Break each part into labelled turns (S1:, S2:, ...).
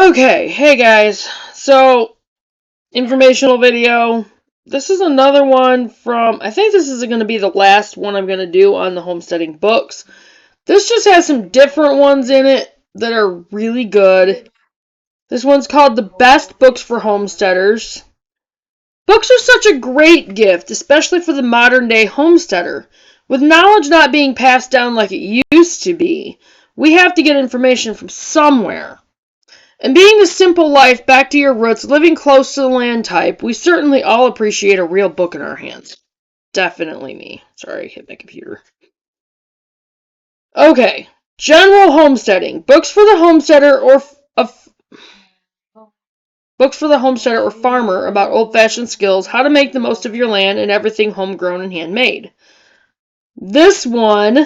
S1: Okay, hey guys. So, informational video. This is another one from, I think this is going to be the last one I'm going to do on the homesteading books. This just has some different ones in it that are really good. This one's called The Best Books for Homesteaders. Books are such a great gift, especially for the modern day homesteader. With knowledge not being passed down like it used to be, we have to get information from somewhere. And being the simple life back to your roots, living close to the land type, we certainly all appreciate a real book in our hands. Definitely me. Sorry, I hit my computer. Okay. General homesteading. Books for the homesteader or farmer about old-fashioned skills, how to make the most of your land, and everything homegrown and handmade. This one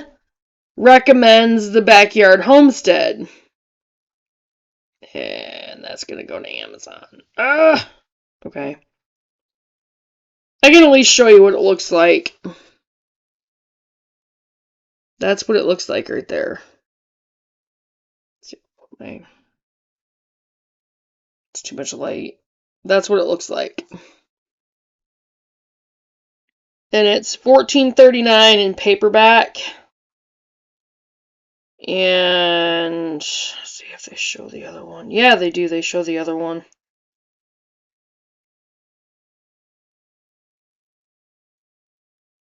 S1: recommends the Backyard Homestead. And that's going to go to Amazon. Okay. I can at least show you what it looks like. That's what it looks like right there. It's too much light. That's what it looks like. And it's $14.39 in paperback. And let's see if they show the other one. Yeah, they do. They show the other one.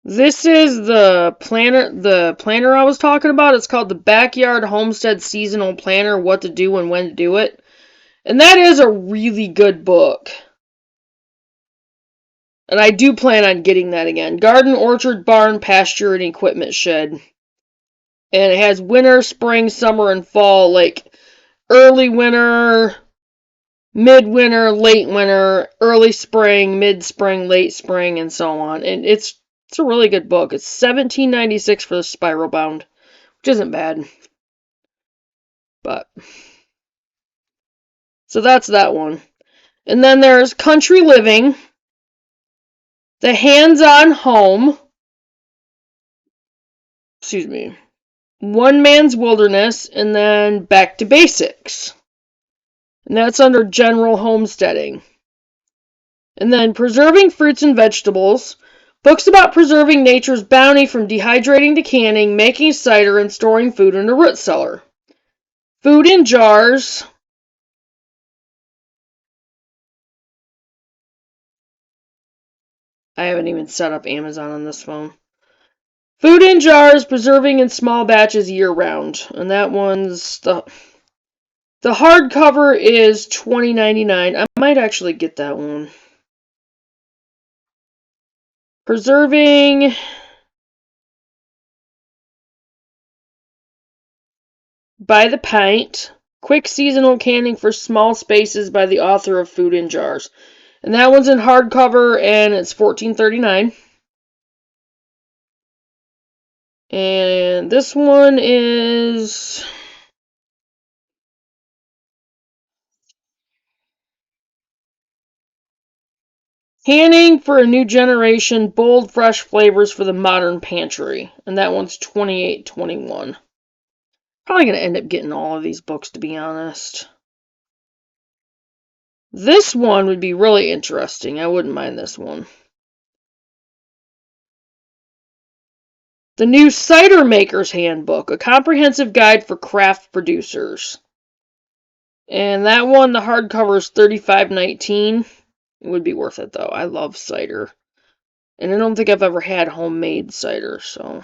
S1: This is the planner I was talking about. It's called the Backyard Homestead Seasonal Planner, What to Do and When to Do It. And that is a really good book. And I do plan on getting that again. Garden, orchard, barn, pasture, and equipment shed. And it has winter, spring, summer, and fall, like early winter, midwinter, late winter, early spring, mid-spring, late spring, and so on. And it's a really good book. It's $17.96 for the spiral bound, which isn't bad. But so that's that one. And then there's Country Living, The Hands-On Home, One Man's Wilderness, and then Back to Basics. And that's under General Homesteading. And then Preserving Fruits and Vegetables, books about preserving nature's bounty from dehydrating to canning, making cider, and storing food in a root cellar. Food in Jars. I haven't even set up Amazon on this phone. Food in Jars, preserving in small batches year-round. And that one's the hardcover is $20.99. I might actually get that one. Preserving by the Pint. Quick seasonal canning for small spaces by the author of Food in Jars. And that one's in hardcover and it's $14.39. And this one is Canning for a New Generation, Bold, Fresh Flavors for the Modern Pantry. And that one's $28.21. Probably going to end up getting all of these books, to be honest. This one would be really interesting. I wouldn't mind this one. The New Cider Maker's Handbook, a comprehensive guide for craft producers. And that one, the hardcover is $35.19. It would be worth it, though. I love cider. And I don't think I've ever had homemade cider, so.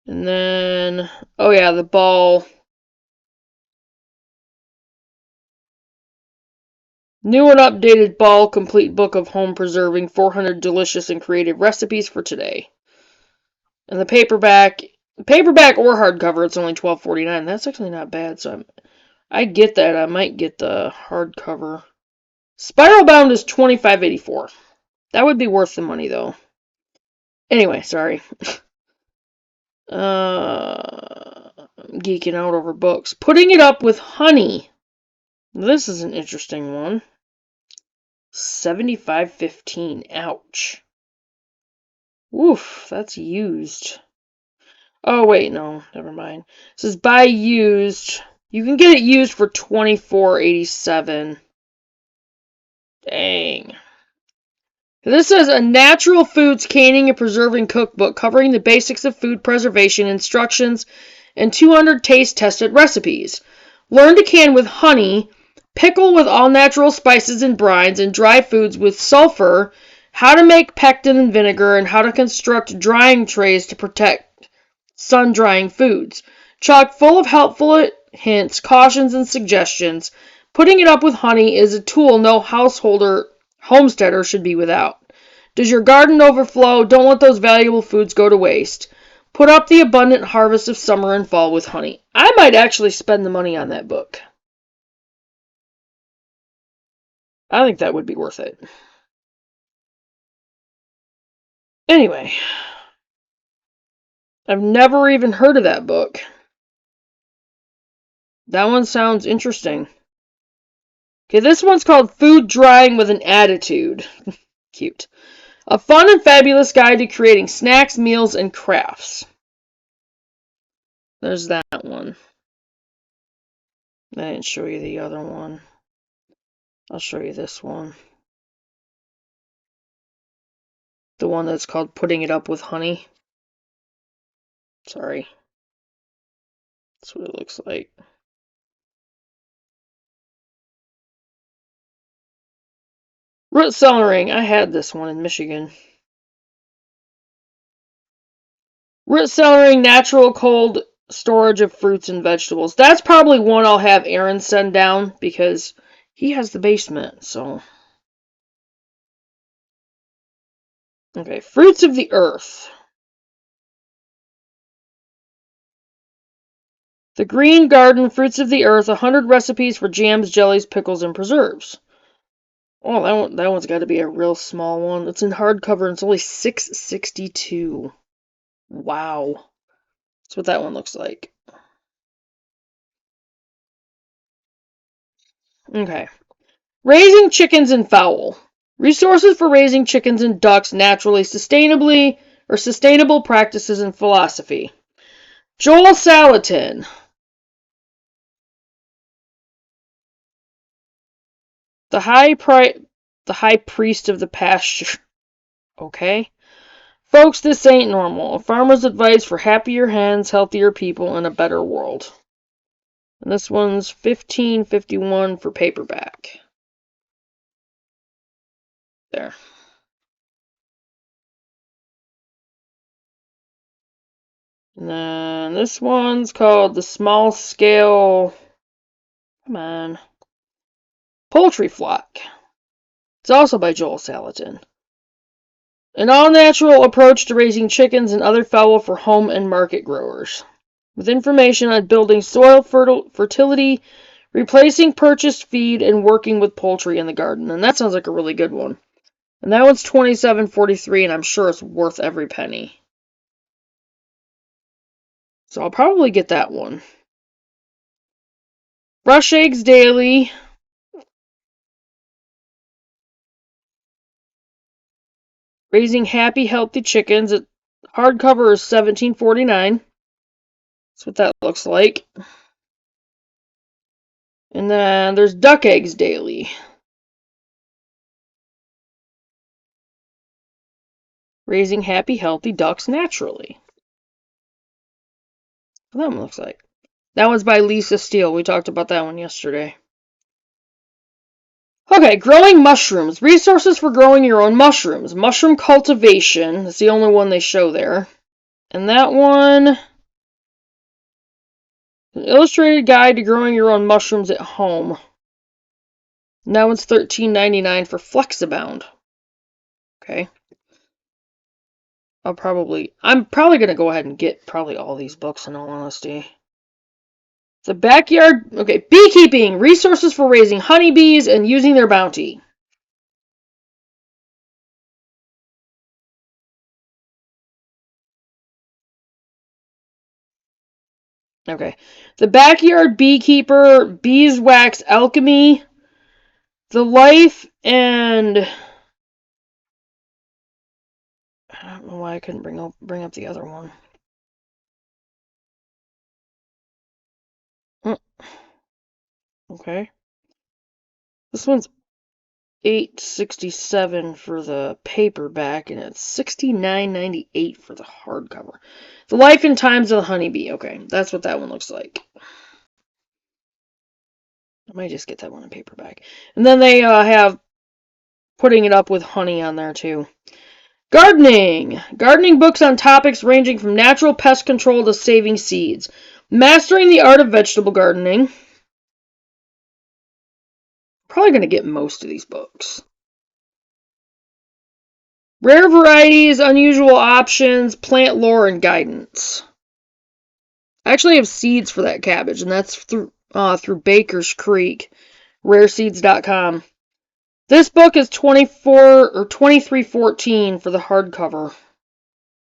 S1: And then, oh yeah, the Ball. New and updated Ball Complete Book of Home Preserving, 400 delicious and creative recipes for today. And the paperback or hardcover, it's only $12.49. That's actually not bad, so I get that. I might get the hardcover. Spiral bound is $25.84. That would be worth the money, though. Anyway, sorry. I'm geeking out over books. Putting It Up with Honey. This is an interesting one. $75.15. Ouch. Oof, that's used. Oh, wait, no, never mind. It says buy used. You can get it used for $24.87. Dang. This is a natural foods canning and preserving cookbook covering the basics of food preservation instructions and 200 taste-tested recipes. Learn to can with honey, pickle with all-natural spices and brines, and dry foods with sulfur, how to make pectin and vinegar, and how to construct drying trays to protect sun-drying foods. Chock full of helpful hints, cautions, and suggestions. Putting it up with honey is a tool no homesteader should be without. Does your garden overflow? Don't let those valuable foods go to waste. Put up the abundant harvest of summer and fall with honey. I might actually spend the money on that book. I think that would be worth it. Anyway, I've never even heard of that book. That one sounds interesting. Okay, this one's called Food Drying with an Attitude. Cute. A fun and fabulous guide to creating snacks, meals, and crafts. There's that one. I didn't show you the other one. I'll show you this one. The one that's called Putting It Up with Honey. Sorry. That's what it looks like. Root cellaring. I had this one in Michigan. Root cellaring, natural cold storage of fruits and vegetables. That's probably one I'll have Aaron send down because he has the basement, so. Okay, fruits of the earth. The Green Garden Fruits of the Earth, 100 recipes for jams, jellies, pickles, and preserves. Oh, that one's got to be a real small one. It's in hardcover and it's only $6.62. Wow. That's what that one looks like. Okay. Raising chickens and fowl. Resources for raising chickens and ducks naturally, sustainably, or sustainable practices and philosophy. Joel Salatin. The high priest of the pasture. Okay. Folks, this ain't normal. A farmer's advice for happier hens, healthier people, and a better world. And this one's $15.51 for paperback. There. And then this one's called The Small Scale, come on, Poultry Flock. It's also by Joel Salatin. An all-natural approach to raising chickens and other fowl for home and market growers. With information on building soil fertility, replacing purchased feed, and working with poultry in the garden. And that sounds like a really good one. And that one's $27.43, and I'm sure it's worth every penny. So I'll probably get that one. Brush Eggs Daily. Raising Happy, Healthy Chickens. Hardcover is $17.49. That's what that looks like. And then there's Duck Eggs Daily. Raising Happy, Healthy Ducks Naturally. What that one looks like. That one's by Lisa Steele. We talked about that one yesterday. Okay, growing mushrooms. Resources for growing your own mushrooms. Mushroom cultivation. That's the only one they show there. And that one, an illustrated guide to growing your own mushrooms at home. And that one's $13.99 for Flexibound. Okay. I'm probably going to go ahead and get probably all these books in all honesty. The backyard, okay, beekeeping, resources for raising honeybees and using their bounty. Okay. The Backyard Beekeeper, Beeswax Alchemy, The Life and I don't know why I couldn't bring up the other one. Okay. This one's $8.67 for the paperback, and it's $69.98 for the hardcover. The Life and Times of the Honeybee. Okay, that's what that one looks like. I might just get that one in paperback. And then they have putting it up with honey on there too. Gardening. Gardening books on topics ranging from natural pest control to saving seeds. Mastering the art of vegetable gardening. Probably going to get most of these books. Rare varieties, unusual options, plant lore, and guidance. I actually have seeds for that cabbage, and that's through Baker's Creek, rareseeds.com. This book is $23.14 for the hardcover.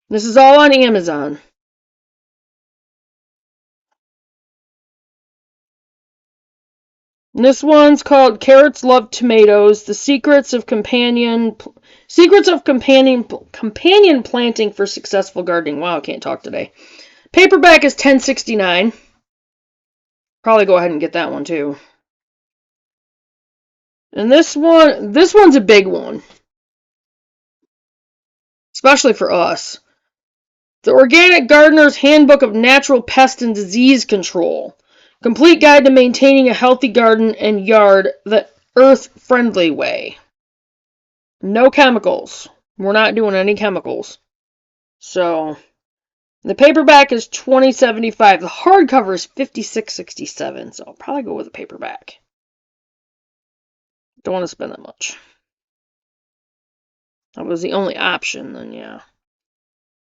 S1: This is all on Amazon. And this one's called Carrots Love Tomatoes: The Secrets of Companion Planting for Successful Gardening. Wow, I can't talk today. Paperback is $10.69. Probably go ahead and get that one too. And this one's a big one. Especially for us. The Organic Gardener's Handbook of Natural Pest and Disease Control. Complete guide to maintaining a healthy garden and yard the earth-friendly way. No chemicals. We're not doing any chemicals. So, the paperback is $20.75. The hardcover is $56.67. So I'll probably go with a paperback. Don't want to spend that much. That was the only option, then yeah.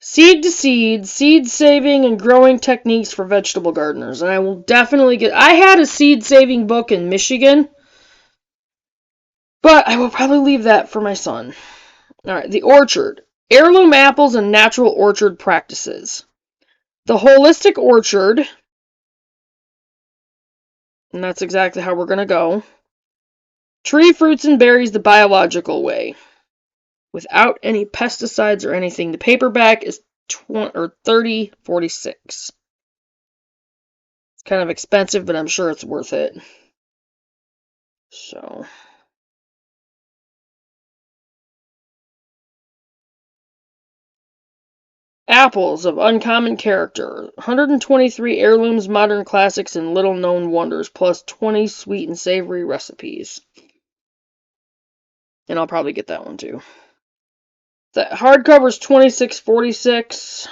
S1: Seed to Seed, Seed Saving and Growing Techniques for Vegetable Gardeners. And I will definitely get... I had a seed saving book in Michigan, but I will probably leave that for my son. Alright, The Orchard. Heirloom Apples and Natural Orchard Practices. The Holistic Orchard. And that's exactly how we're going to go. Tree Fruits and Berries the Biological Way. Without any pesticides or anything. The paperback is $30.46. It's kind of expensive, but I'm sure it's worth it. So, Apples of Uncommon Character. 123 heirlooms, modern classics, and little-known wonders, plus 20 sweet and savory recipes. And I'll probably get that one too. The hardcover is $26.46.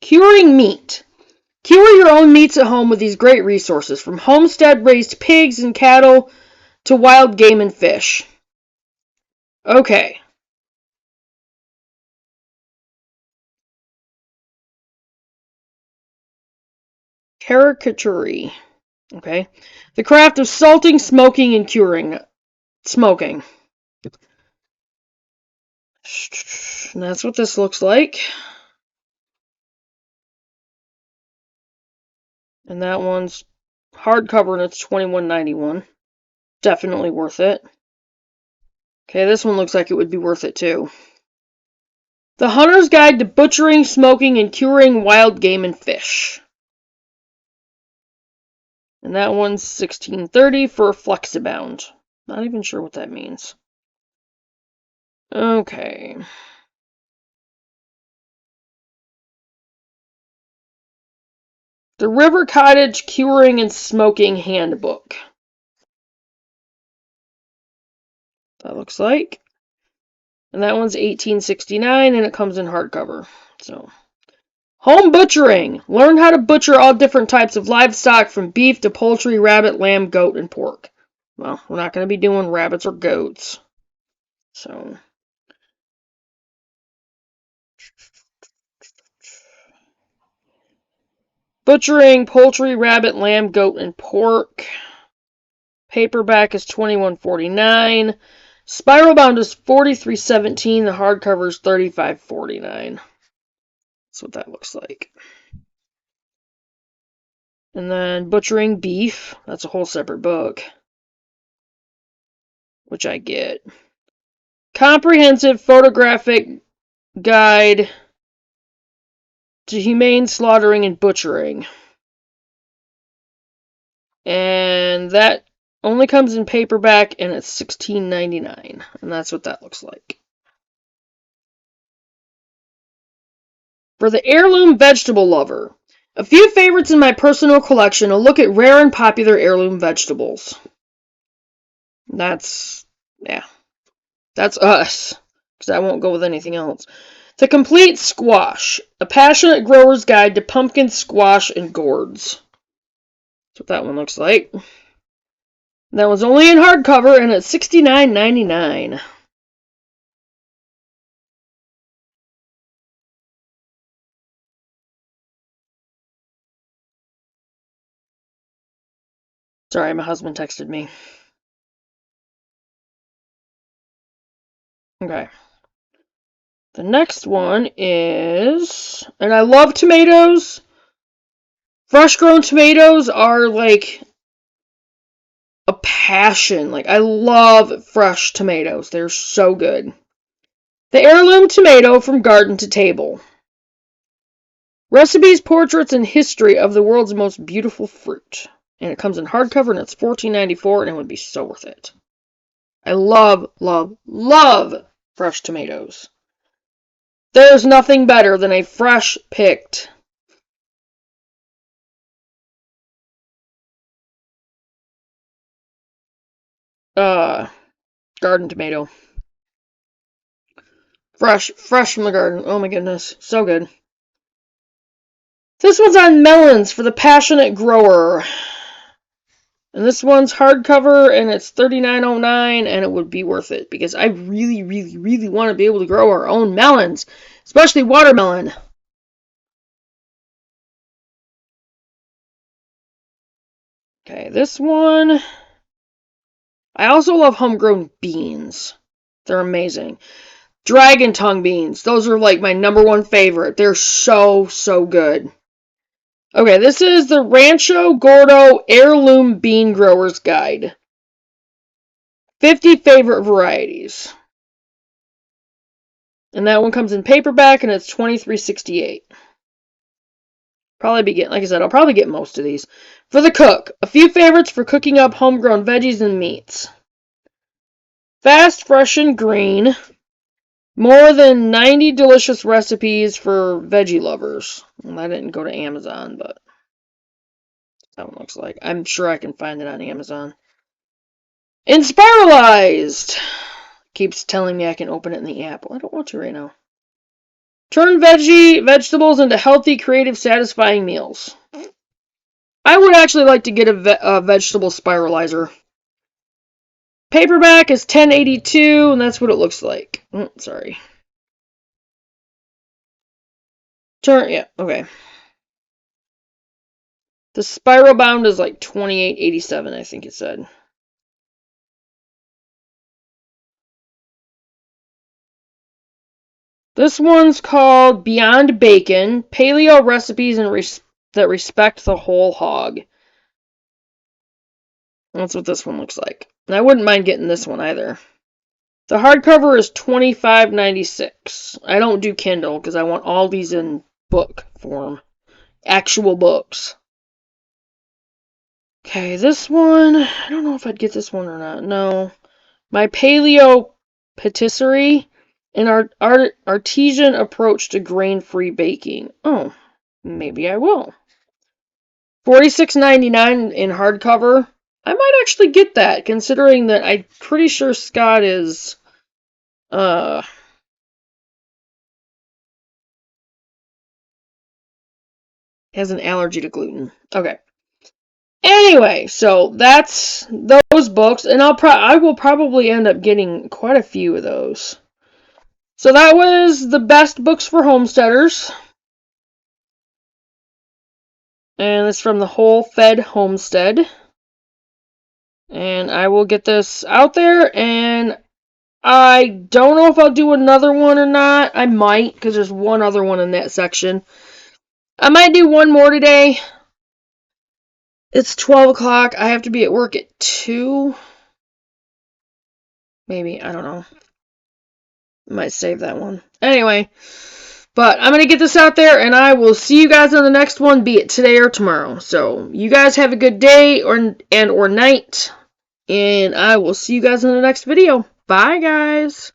S1: Curing Meat. Cure your own meats at home with these great resources, from homestead-raised pigs and cattle to wild game and fish. Okay. Caricature. Okay. The craft of salting, smoking, and curing. Smoking. And that's what this looks like. And that one's hardcover and it's $21.91. Definitely worth it. Okay, this one looks like it would be worth it too. The Hunter's Guide to Butchering, Smoking, and Curing Wild Game and Fish. And that one's $16.30 for Flexibound. Not even sure what that means. Okay. The River Cottage Curing and Smoking Handbook. That looks like. And that one's $18.69 and it comes in hardcover. So, Home Butchering. Learn how to butcher all different types of livestock, from beef to poultry, rabbit, lamb, goat, and pork. Well, we're not going to be doing rabbits or goats. So, butchering poultry, rabbit, lamb, goat, and pork. Paperback is $21.49. Spiralbound is $43.17. The hardcover is $35.49. That's what that looks like. And then Butchering Beef. That's a whole separate book, which I get. Comprehensive Photographic Guide to Humane Slaughtering and Butchering. And that only comes in paperback, and it's $16.99. And that's what that looks like. For the heirloom vegetable lover, a few favorites in my personal collection. A look at rare and popular heirloom vegetables. That's us. Because I won't go with anything else. The Complete Squash, a passionate grower's guide to pumpkin, squash, and gourds. That's what that one looks like. That was only in hardcover, and it's $69.99. Sorry, my husband texted me. Okay. The next one is, and I love tomatoes. Fresh grown tomatoes are like a passion. Like, I love fresh tomatoes. They're so good. The heirloom tomato from garden to table. Recipes, portraits, and history of the world's most beautiful fruit. And it comes in hardcover, and it's $14.94, and it would be so worth it. I love, love, love fresh tomatoes. There's nothing better than a fresh picked garden tomato. Fresh from the garden. Oh my goodness, so good. This one's on melons for the passionate grower. And this one's hardcover, and it's $39.09, and it would be worth it because I really, really, really want to be able to grow our own melons, especially watermelon. Okay, this one. I also love homegrown beans. They're amazing. Dragon tongue beans. Those are like my #1 favorite. They're so, so good. Okay, this is the Rancho Gordo Heirloom Bean Grower's Guide. 50 favorite varieties. And that one comes in paperback, and it's $23.68. Probably be getting, like I said, I'll probably get most of these. For the cook, a few favorites for cooking up homegrown veggies and meats. Fast, fresh, and green. More than 90 delicious recipes for veggie lovers. Well, I didn't go to Amazon, but that one looks like. I'm sure I can find it on Amazon. Inspiralized! Keeps telling me I can open it in the app. Well, I don't want to right now. Turn vegetables into healthy, creative, satisfying meals. I would actually like to get a vegetable spiralizer. Paperback is $10.82, and that's what it looks like. Oh, sorry. Yeah, okay. The spiral bound is like $28.87, I think it said. This one's called Beyond Bacon, Paleo Recipes that Respect the Whole Hog. That's what this one looks like. And I wouldn't mind getting this one either. The hardcover is $25.96. I don't do Kindle because I want all these in book form. Actual books. Okay, this one, I don't know if I'd get this one or not. No. My Paleo Patisserie, an artisan approach to grain-free baking. Oh, maybe I will. $46.99 in hardcover. I might actually get that, considering that I'm pretty sure Scott is, has an allergy to gluten. Okay. Anyway, so that's those books, and I will probably end up getting quite a few of those. So that was the best books for homesteaders. And it's from the Whole Fed Homestead. And I will get this out there, and I don't know if I'll do another one or not. I might, because there's one other one in that section. I might do one more today. It's 12 o'clock. I have to be at work at 2. Maybe, I don't know. I might save that one. Anyway, But I'm going to get this out there, and I will see you guys on the next one, be it today or tomorrow. So you guys have a good day or night, and I will see you guys in the next video. Bye, guys.